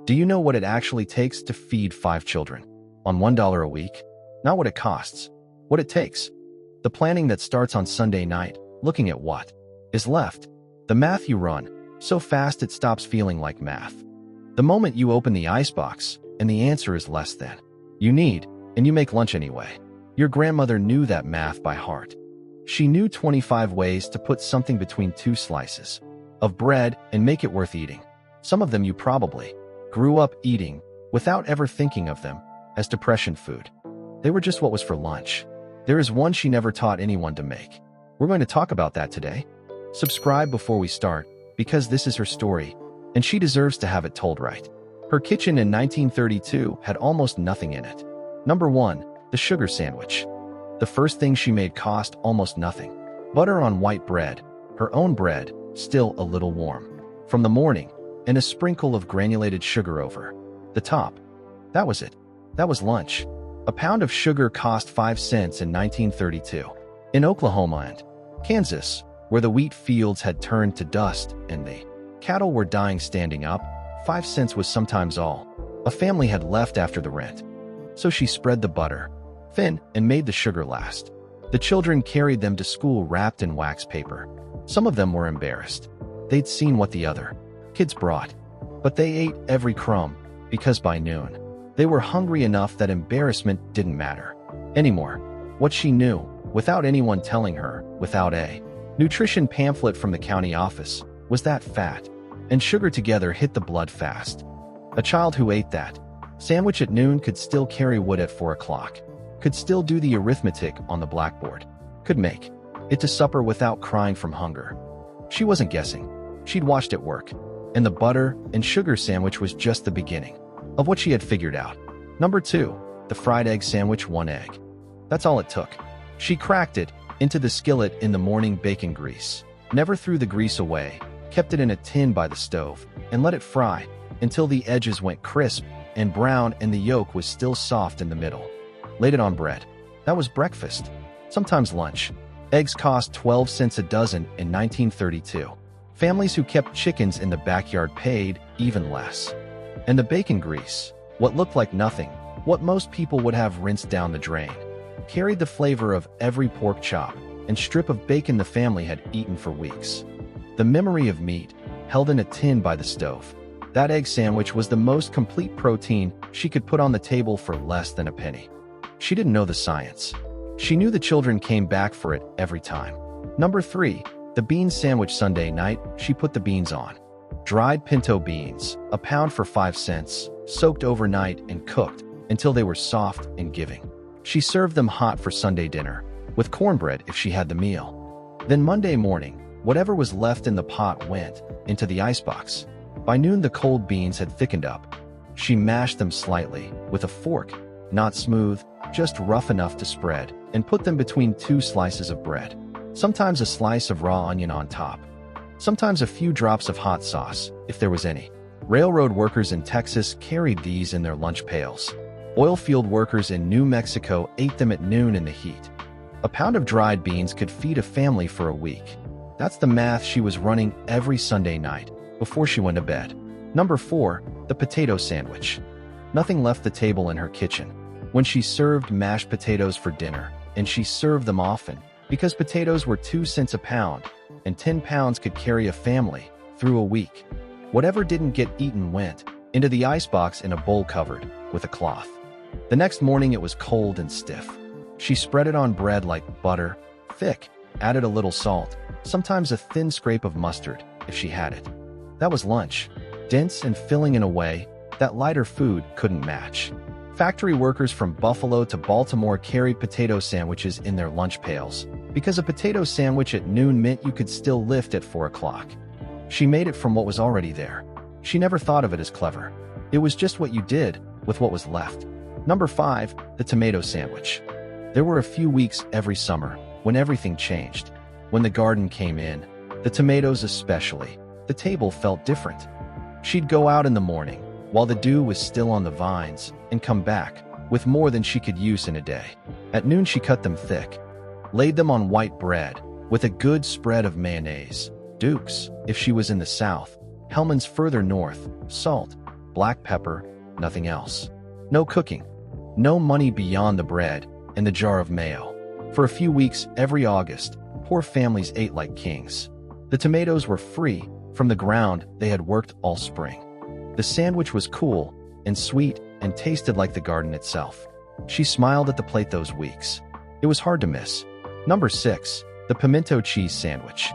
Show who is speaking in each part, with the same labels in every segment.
Speaker 1: Do you know what it actually takes to feed 5 children? On $1 a week? Not what it costs. What it takes. The planning that starts on Sunday night, looking at what is left. The math you run, so fast it stops feeling like math. The moment you open the icebox, and the answer is less than you need, and you make lunch anyway. Your grandmother knew that math by heart. She knew 25 ways to put something between 2 slices of bread and make it worth eating. Some of them you probably grew up eating without ever thinking of them as depression food. They were just what was for lunch. There is one she never taught anyone to make. We're going to talk about that today. Subscribe before we start, because this is her story, and she deserves to have it told right. Her kitchen in 1932 had almost nothing in it. Number 1, the sugar sandwich. The first thing she made cost almost nothing. Butter on white bread, her own bread, still a little warm from the morning, and a sprinkle of granulated sugar over the top. That was it. That was lunch. A pound of sugar cost 5 cents in 1932. In Oklahoma and Kansas, where the wheat fields had turned to dust and the cattle were dying standing up, 5 cents was sometimes all a family had left after the rent. So she spread the butter thin and made the sugar last. The children carried them to school wrapped in wax paper. Some of them were embarrassed. They'd seen what the other kids brought, but they ate every crumb because by noon, they were hungry enough that embarrassment didn't matter anymore. What she knew, without anyone telling her, without a nutrition pamphlet from the county office, was that fat and sugar together hit the blood fast. A child who ate that sandwich at noon could still carry wood at 4 o'clock, could still do the arithmetic on the blackboard, could make it to supper without crying from hunger. She wasn't guessing. She'd watched it work, and the butter and sugar sandwich was just the beginning of what she had figured out. Number 2, the fried egg sandwich, 1 egg. That's all it took. She cracked it into the skillet in the morning bacon grease, never threw the grease away, kept it in a tin by the stove, and let it fry until the edges went crisp and brown and the yolk was still soft in the middle. Laid it on bread. That was breakfast. Sometimes lunch. Eggs cost 12 cents a dozen in 1932. Families who kept chickens in the backyard paid even less. And the bacon grease, what looked like nothing, what most people would have rinsed down the drain, carried the flavor of every pork chop and strip of bacon the family had eaten for weeks. The memory of meat, held in a tin by the stove. That egg sandwich was the most complete protein she could put on the table for less than a penny. She didn't know the science. She knew the children came back for it every time. Number 3, the bean sandwich, Sunday night. She put the beans on. Dried pinto beans, a pound for 5 cents, soaked overnight and cooked until they were soft and giving. She served them hot for Sunday dinner, with cornbread if she had the meal. Then Monday morning, whatever was left in the pot went into the icebox. By noon the cold beans had thickened up. She mashed them slightly, with a fork, not smooth, just rough enough to spread, and put them between 2 slices of bread. Sometimes a slice of raw onion on top. Sometimes a few drops of hot sauce, if there was any. Railroad workers in Texas carried these in their lunch pails. Oil field workers in New Mexico ate them at noon in the heat. A pound of dried beans could feed a family for a week. That's the math she was running every Sunday night before she went to bed. Number 4, the potato sandwich. Nothing left the table in her kitchen. When she served mashed potatoes for dinner, and she served them often, because potatoes were 2 cents a pound, and 10 pounds could carry a family through a week. Whatever didn't get eaten went into the icebox in a bowl covered with a cloth. The next morning it was cold and stiff. She spread it on bread like butter, thick, added a little salt, sometimes a thin scrape of mustard, if she had it. That was lunch, dense and filling in a way that lighter food couldn't match. Factory workers from Buffalo to Baltimore carried potato sandwiches in their lunch pails, because a potato sandwich at noon meant you could still lift at 4 o'clock. She made it from what was already there. She never thought of it as clever. It was just what you did with what was left. Number 5, the tomato sandwich. There were a few weeks every summer when everything changed. When the garden came in, the tomatoes especially, the table felt different. She'd go out in the morning while the dew was still on the vines and come back with more than she could use in a day. At noon she cut them thick, laid them on white bread with a good spread of mayonnaise, Duke's if she was in the south, Hellman's further north, salt, black pepper, nothing else. No cooking. No money beyond the bread and the jar of mayo. For a few weeks every August, poor families ate like kings. The tomatoes were free from the ground they had worked all spring. The sandwich was cool and sweet and tasted like the garden itself. She smiled at the plate those weeks. It was hard to miss. Number 6, the pimento cheese sandwich.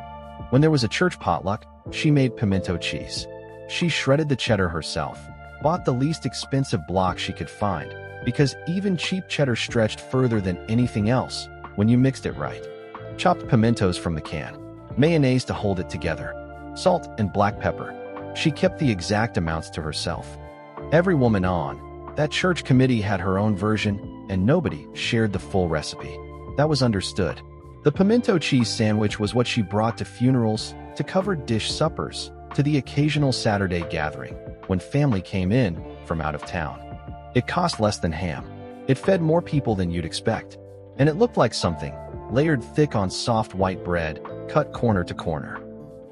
Speaker 1: When there was a church potluck, she made pimento cheese. She shredded the cheddar herself, bought the least expensive block she could find, because even cheap cheddar stretched further than anything else when you mixed it right. Chopped pimentos from the can, mayonnaise to hold it together, salt and black pepper. She kept the exact amounts to herself. Every woman on that church committee had her own version, and nobody shared the full recipe. That was understood. The pimento cheese sandwich was what she brought to funerals, to covered dish suppers, to the occasional Saturday gathering, when family came in from out of town. It cost less than ham. It fed more people than you'd expect. And it looked like something, layered thick on soft white bread, cut corner to corner.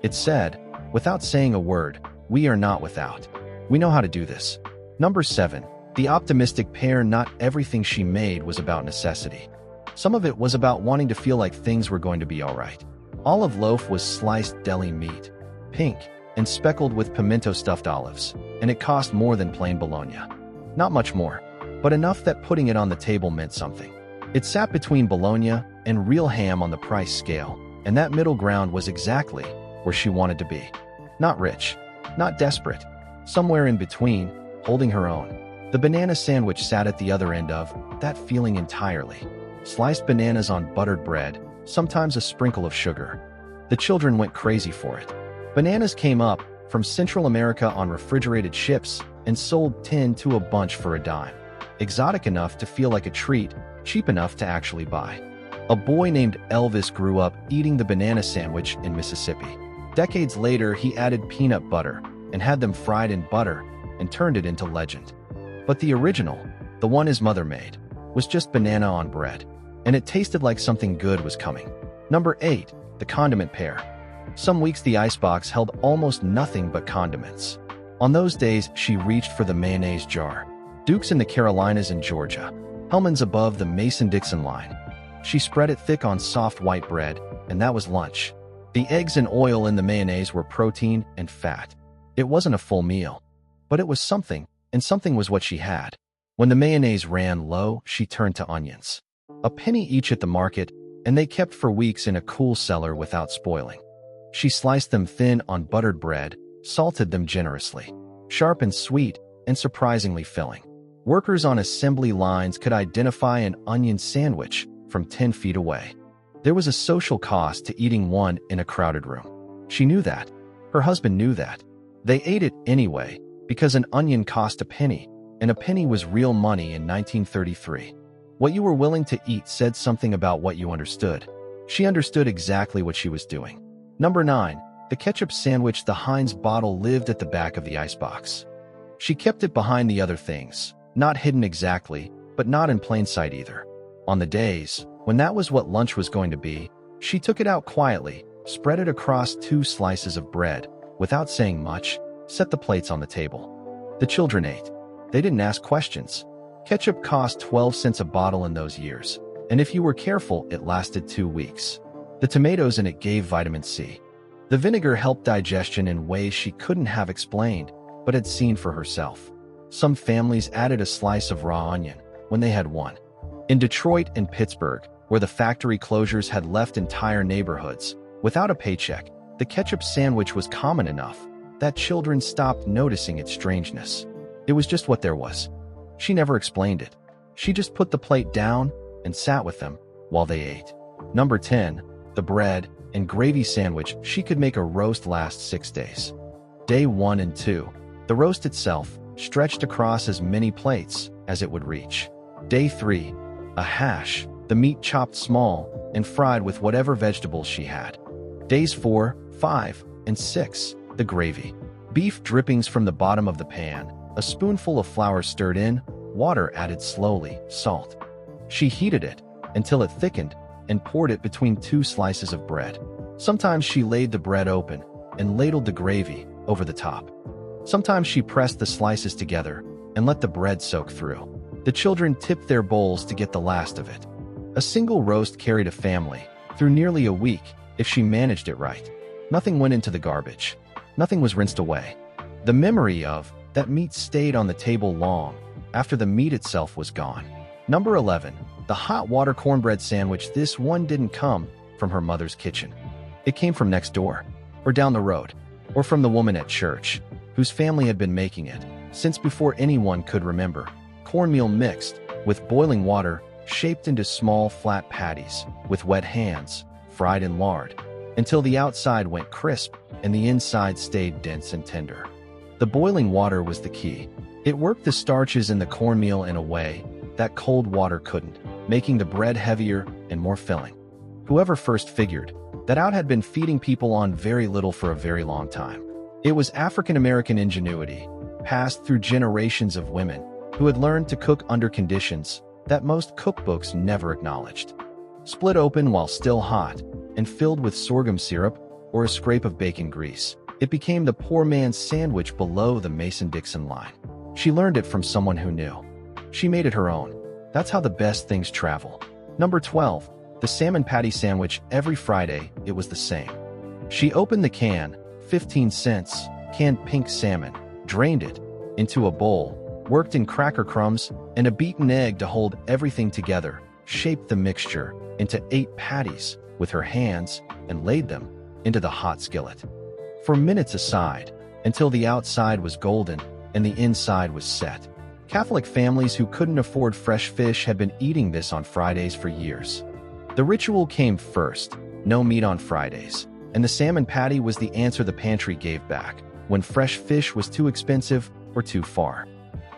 Speaker 1: It said, without saying a word, "We are not without. We know how to do this." Number 7, the optimistic pear. Not everything she made was about necessity. Some of it was about wanting to feel like things were going to be all right. Olive loaf was sliced deli meat, pink, and speckled with pimento stuffed olives, and it cost more than plain bologna. Not much more, but enough that putting it on the table meant something. It sat between bologna and real ham on the price scale, and that middle ground was exactly where she wanted to be. Not rich, not desperate, somewhere in between, holding her own. The banana sandwich sat at the other end of that feeling entirely. Sliced bananas on buttered bread, sometimes a sprinkle of sugar. The children went crazy for it. Bananas came up from Central America on refrigerated ships and sold 10 to a bunch for a dime. Exotic enough to feel like a treat, cheap enough to actually buy. A boy named Elvis grew up eating the banana sandwich in Mississippi. Decades later, he added peanut butter and had them fried in butter and turned it into legend. But the original, the one his mother made, was just banana on bread, and it tasted like something good was coming. Number 8, the condiment pear. Some weeks the icebox held almost nothing but condiments. On those days, she reached for the mayonnaise jar. Duke's in the Carolinas and Georgia. Hellman's above the Mason-Dixon line. She spread it thick on soft white bread, and that was lunch. The eggs and oil in the mayonnaise were protein and fat. It wasn't a full meal, but it was something, and something was what she had. When the mayonnaise ran low, she turned to onions. A penny each at the market, and they kept for weeks in a cool cellar without spoiling. She sliced them thin on buttered bread, salted them generously. Sharp and sweet, and surprisingly filling. Workers on assembly lines could identify an onion sandwich from 10 feet away. There was a social cost to eating one in a crowded room. She knew that. Her husband knew that. They ate it anyway, because an onion cost a penny, and a penny was real money in 1933. What you were willing to eat said something about what you understood. She understood exactly what she was doing. Number 9, the ketchup sandwich. The Heinz bottle lived at the back of the icebox. She kept it behind the other things, not hidden exactly, but not in plain sight either. On the days when that was what lunch was going to be, she took it out quietly, spread it across 2 slices of bread, without saying much, set the plates on the table. The children ate. They didn't ask questions. Ketchup cost 12 cents a bottle in those years, and if you were careful, it lasted 2 weeks. The tomatoes in it gave vitamin C. The vinegar helped digestion in ways she couldn't have explained, but had seen for herself. Some families added a slice of raw onion when they had one. In Detroit and Pittsburgh, where the factory closures had left entire neighborhoods without a paycheck, the ketchup sandwich was common enough that children stopped noticing its strangeness. It was just what there was. She never explained it. She just put the plate down and sat with them while they ate. Number 10, the bread and gravy sandwich. She could make a roast last 6 days. Day 1 and 2, the roast itself stretched across as many plates as it would reach. Day 3, a hash, the meat chopped small and fried with whatever vegetables she had. Days 4, 5, and 6, the gravy. Beef drippings from the bottom of the pan, a spoonful of flour stirred in, water added slowly, salt. She heated it until it thickened and poured it between 2 slices of bread. Sometimes she laid the bread open and ladled the gravy over the top. Sometimes she pressed the slices together and let the bread soak through. The children tipped their bowls to get the last of it. A single roast carried a family through nearly a week if she managed it right. Nothing went into the garbage. Nothing was rinsed away. The memory of that meat stayed on the table long after the meat itself was gone. Number 11. The hot water cornbread sandwich. This one didn't come from her mother's kitchen. It came from next door, or down the road, or from the woman at church, whose family had been making it since before anyone could remember. Cornmeal mixed with boiling water, shaped into small flat patties, with wet hands, fried in lard, until the outside went crisp and the inside stayed dense and tender. The boiling water was the key. It worked the starches in the cornmeal in a way that cold water couldn't, making the bread heavier and more filling. Whoever first figured that out had been feeding people on very little for a very long time. It was African American ingenuity, passed through generations of women who had learned to cook under conditions that most cookbooks never acknowledged. Split open while still hot and filled with sorghum syrup or a scrape of bacon grease, it became the poor man's sandwich below the Mason-Dixon line. She learned it from someone who knew. She made it her own. That's how the best things travel. Number 12. The salmon patty sandwich. Every Friday, it was the same. She opened the can, 15 cents, canned pink salmon, drained it into a bowl, worked in cracker crumbs and a beaten egg to hold everything together, shaped the mixture into 8 patties with her hands, and laid them into the hot skillet. For minutes aside, until the outside was golden and the inside was set. Catholic families who couldn't afford fresh fish had been eating this on Fridays for years. The ritual came first, no meat on Fridays, and the salmon patty was the answer the pantry gave back when fresh fish was too expensive or too far.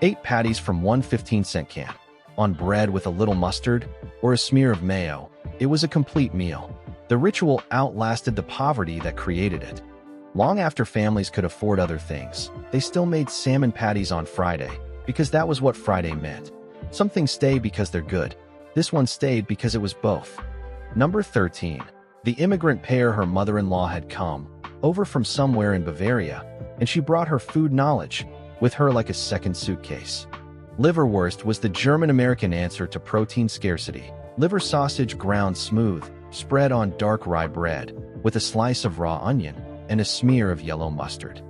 Speaker 1: 8 patties from one 15-cent can, on bread with a little mustard or a smear of mayo. It was a complete meal. The ritual outlasted the poverty that created it. Long after families could afford other things, they still made salmon patties on Friday because that was what Friday meant. Some things stay because they're good. This one stayed because it was both. Number 13. The immigrant pair. Her mother-in-law had come over from somewhere in Bavaria, and she brought her food knowledge with her like a second suitcase. Liverwurst was the German-American answer to protein scarcity. Liver sausage ground smooth, spread on dark rye bread, with a slice of raw onion and a smear of yellow mustard.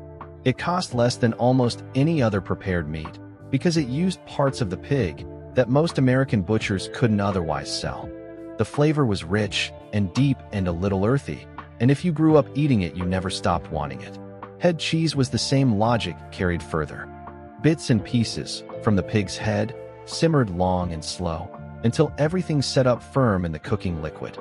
Speaker 1: It cost less than almost any other prepared meat because it used parts of the pig that most American butchers couldn't otherwise sell. The flavor was rich and deep and a little earthy, and if you grew up eating it, you never stopped wanting it. Head cheese was the same logic carried further. Bits and pieces from the pig's head simmered long and slow until everything set up firm in the cooking liquid.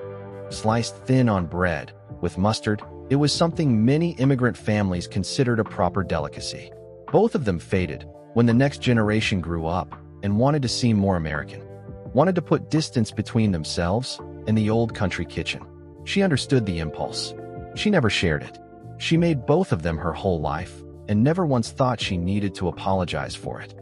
Speaker 1: Sliced thin on bread with mustard, it was something many immigrant families considered a proper delicacy. Both of them faded when the next generation grew up and wanted to seem more American, wanted to put distance between themselves and the old country kitchen. She understood the impulse. She never shared it. She made both of them her whole life and never once thought she needed to apologize for it.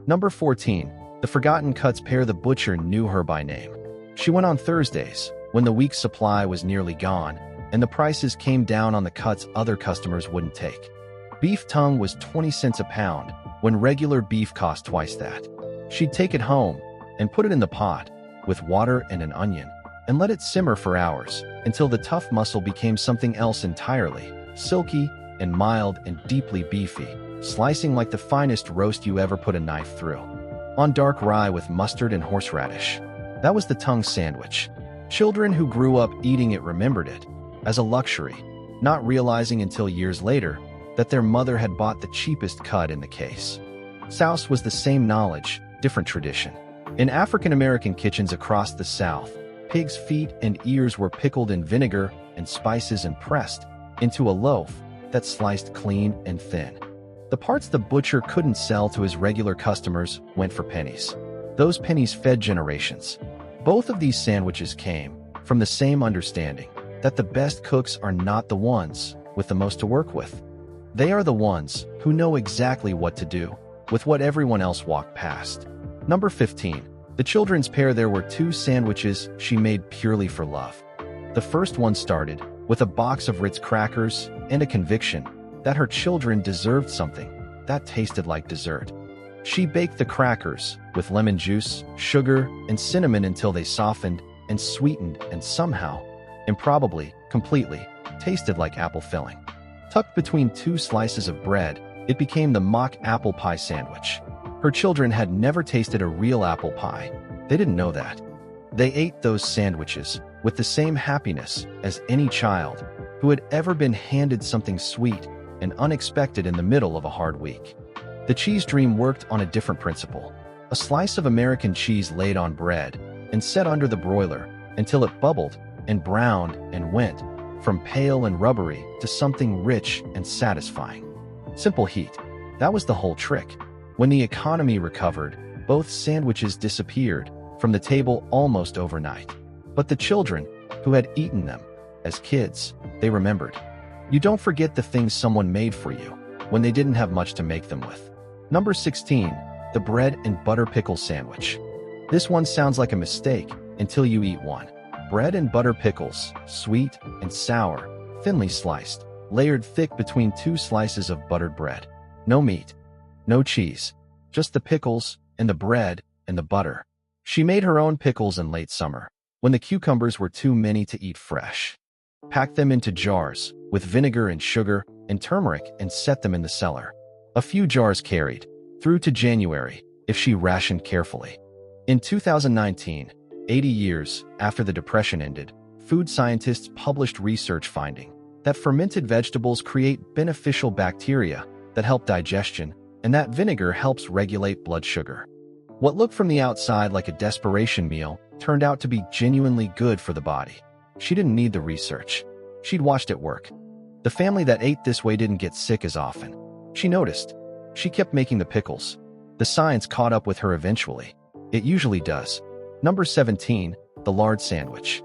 Speaker 1: Number 14. The forgotten cuts pair. The butcher knew her by name. She went on Thursdays when the week's supply was nearly gone and the prices came down on the cuts other customers wouldn't take. Beef tongue was 20 cents a pound when regular beef cost twice that. She'd take it home and put it in the pot with water and an onion and let it simmer for hours until the tough muscle became something else entirely, silky and mild and deeply beefy, slicing like the finest roast you ever put a knife through. On dark rye with mustard and horseradish. That was the tongue sandwich. Children who grew up eating it remembered it as a luxury, not realizing until years later that their mother had bought the cheapest cut in the case. Souse was the same knowledge, different tradition. In African American kitchens across the South, pig's feet and ears were pickled in vinegar and spices and pressed into a loaf that sliced clean and thin. The parts the butcher couldn't sell to his regular customers went for pennies. Those pennies fed generations. Both of these sandwiches came from the same understanding that the best cooks are not the ones with the most to work with. They are the ones who know exactly what to do with what everyone else walked past. Number 15. The children's pair. There were 2 sandwiches she made purely for love. The first one started with a box of Ritz crackers and a conviction that her children deserved something that tasted like dessert. She baked the crackers with lemon juice, sugar, and cinnamon until they softened and sweetened and somehow, improbably, completely, tasted like apple filling. Tucked between two slices of bread, it became the mock apple pie sandwich. Her children had never tasted a real apple pie. They didn't know that. They ate those sandwiches with the same happiness as any child who had ever been handed something sweet and unexpected in the middle of a hard week. The cheese dream worked on a different principle. A slice of American cheese laid on bread and set under the broiler until it bubbled and browned and went from pale and rubbery to something rich and satisfying. Simple heat. That was the whole trick. When the economy recovered, both sandwiches disappeared from the table almost overnight. But the children, who had eaten them as kids, they remembered. You don't forget the things someone made for you when they didn't have much to make them with. Number 16, the bread and butter pickle sandwich. This one sounds like a mistake until you eat one. Bread and butter pickles, sweet and sour, thinly sliced, layered thick between two slices of buttered bread. No meat, no cheese, just the pickles and the bread and the butter. She made her own pickles in late summer, when the cucumbers were too many to eat fresh. Packed them into jars with vinegar and sugar and turmeric and set them in the cellar. A few jars carried through to January if she rationed carefully. In 2019, 80 years after the Depression ended, food scientists published research finding that fermented vegetables create beneficial bacteria that help digestion and that vinegar helps regulate blood sugar. What looked from the outside like a desperation meal turned out to be genuinely good for the body. She didn't need the research. She'd watched it work. The family that ate this way didn't get sick as often. She noticed. She kept making the pickles. The science caught up with her eventually. It usually does. Number 17, the lard sandwich.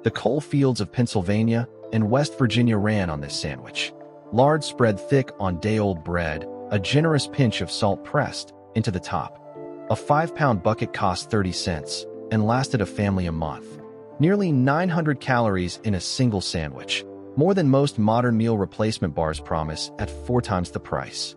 Speaker 1: The coal fields of Pennsylvania and West Virginia ran on this sandwich. Lard spread thick on day-old bread, a generous pinch of salt pressed into the top. A 5-pound bucket cost 30 cents and lasted a family a month. Nearly 900 calories in a single sandwich, more than most modern meal replacement bars promise at 4 times the price.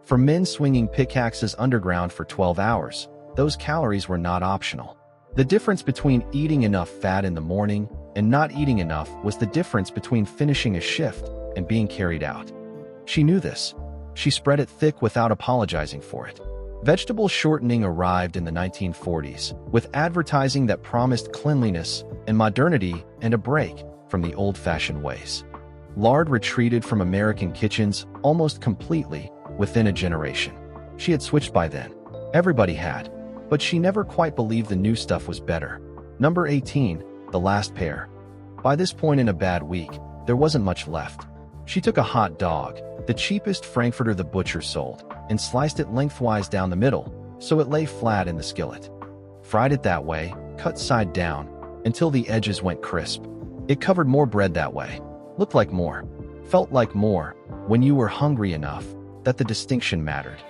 Speaker 1: For men swinging pickaxes underground for 12 hours, those calories were not optional. The difference between eating enough fat in the morning and not eating enough was the difference between finishing a shift and being carried out. She knew this. She spread it thick without apologizing for it. Vegetable shortening arrived in the 1940s with advertising that promised cleanliness and modernity and a break from the old-fashioned ways. Lard retreated from American kitchens almost completely within a generation. She had switched by then. Everybody had. But she never quite believed the new stuff was better. Number 18, the last pair. By this point in a bad week, there wasn't much left. She took a hot dog, the cheapest Frankfurter the butcher sold, and sliced it lengthwise down the middle, so it lay flat in the skillet. Fried it that way, cut side down, until the edges went crisp. It covered more bread that way. Looked like more. Felt like more, when you were hungry enough, that the distinction mattered.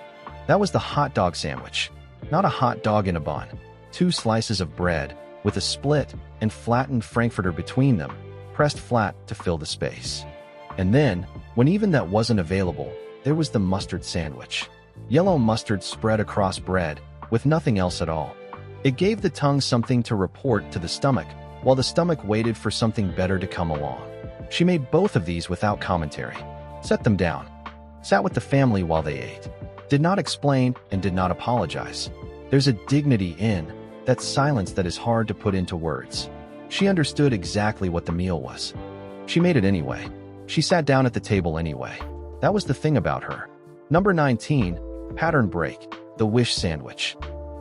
Speaker 1: That was the hot dog sandwich. Not a hot dog in a bun. 2 slices of bread, with a split and flattened Frankfurter between them, pressed flat to fill the space. And then, when even that wasn't available, there was the mustard sandwich. Yellow mustard spread across bread, with nothing else at all. It gave the tongue something to report to the stomach, while the stomach waited for something better to come along. She made both of these without commentary. Set them down. Sat with the family while they ate. Did not explain and did not apologize. There's a dignity in that silence that is hard to put into words. She understood exactly what the meal was. She made it anyway. She sat down at the table anyway. That was the thing about her. Number 19, pattern break, the wish sandwich.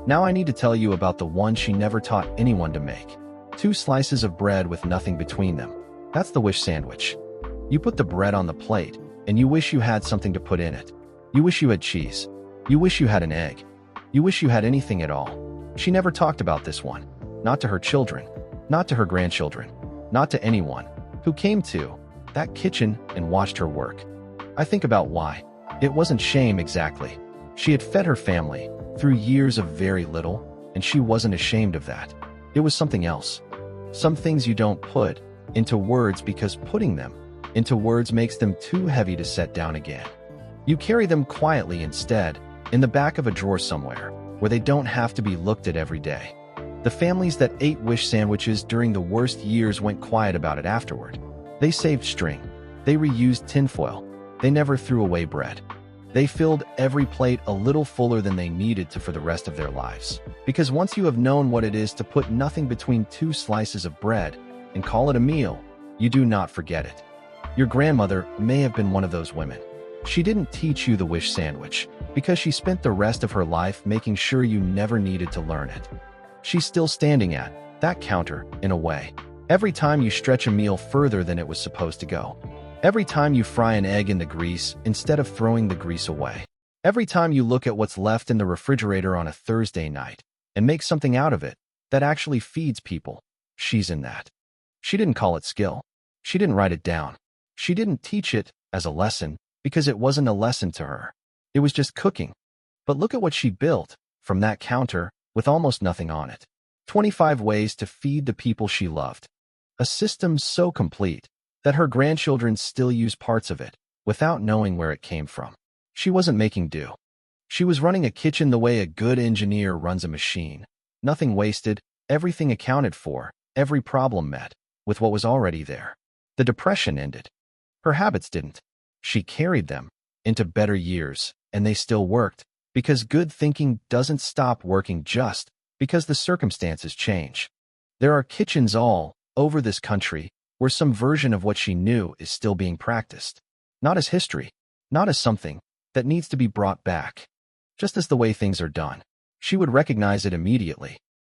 Speaker 1: Now I need to tell you about the one she never taught anyone to make. 2 slices of bread with nothing between them. That's the wish sandwich. You put the bread on the plate, and you wish you had something to put in it. You wish you had cheese. You wish you had an egg. You wish you had anything at all. She never talked about this one. Not to her children. Not to her grandchildren. Not to anyone who came to that kitchen and watched her work. I think about why. It wasn't shame exactly. She had fed her family through years of very little, and she wasn't ashamed of that. It was something else. Some things you don't put into words because putting them into words makes them too heavy to set down again. You carry them quietly instead, in the back of a drawer somewhere, where they don't have to be looked at every day. The families that ate Wish sandwiches during the worst years went quiet about it afterward. They saved string. They reused tinfoil. They never threw away bread. They filled every plate a little fuller than they needed to for the rest of their lives. Because once you have known what it is to put nothing between two slices of bread and call it a meal, you do not forget it. Your grandmother may have been one of those women. She didn't teach you the Wish sandwich because she spent the rest of her life making sure you never needed to learn it. She's still standing at that counter, in a way. Every time you stretch a meal further than it was supposed to go. Every time you fry an egg in the grease instead of throwing the grease away. Every time you look at what's left in the refrigerator on a Thursday night and make something out of it that actually feeds people. She's in that. She didn't call it skill. She didn't write it down. She didn't teach it as a lesson because it wasn't a lesson to her. It was just cooking. But look at what she built from that counter with almost nothing on it. 25 ways to feed the people she loved. A system so complete that her grandchildren still use parts of it without knowing where it came from. She wasn't making do. She was running a kitchen the way a good engineer runs a machine. Nothing wasted, everything accounted for, every problem met with what was already there. The depression ended. Her habits didn't. She carried them into better years, and they still worked, because good thinking doesn't stop working just because the circumstances change. There are kitchens all over this country where some version of what she knew is still being practiced. Not as history, not as something that needs to be brought back. Just as the way things are done. She would recognize it immediately.